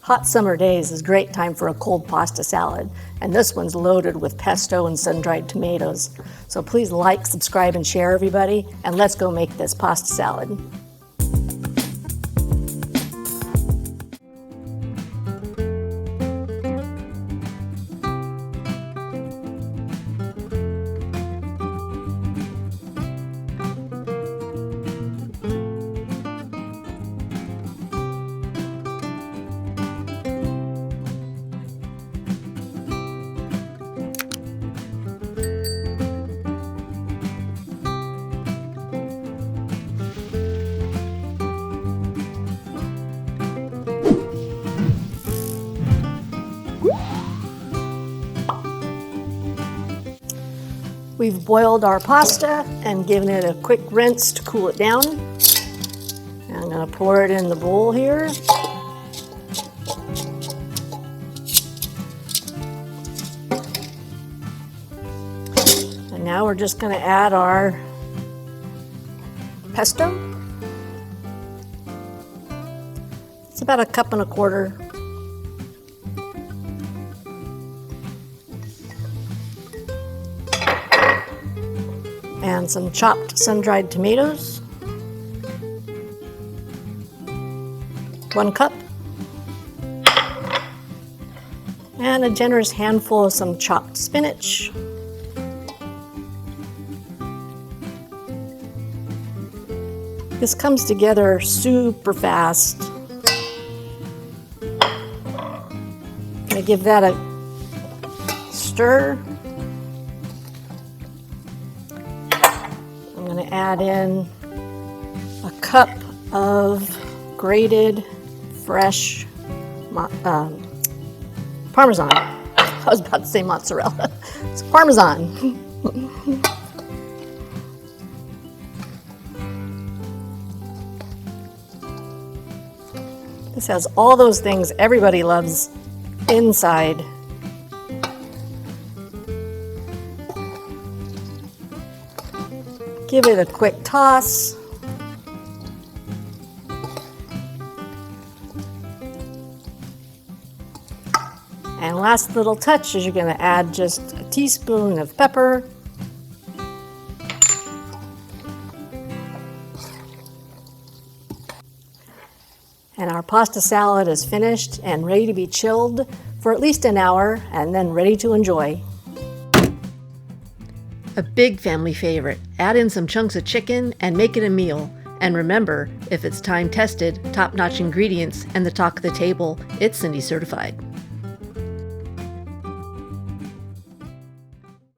Hot summer days is a great time for a cold pasta salad, and this one's loaded with pesto and sun-dried tomatoes. So please like, subscribe, and share, everybody, and let's go make this pasta salad. We've boiled our pasta and given it a quick rinse to cool it down. I'm going to pour it in the bowl here. And now we're just going to add our pesto. It's about 1.25 cups. And some chopped sun-dried tomatoes, 1 cup, and a generous handful of some chopped spinach, this comes together super fast. I'm going to give that a stir. I'm going to add in a cup of grated fresh Parmesan. I was about to say mozzarella. It's Parmesan. This has all those things everybody loves inside. Give it a quick toss. And last little touch is you're going to add just a teaspoon of pepper. And our pasta salad is finished and ready to be chilled for at least an hour and then ready to enjoy. A big family favorite. Add in some chunks of chicken and make it a meal. And remember, if it's time tested, top-notch ingredients, and the talk of the table, it's Cindy certified.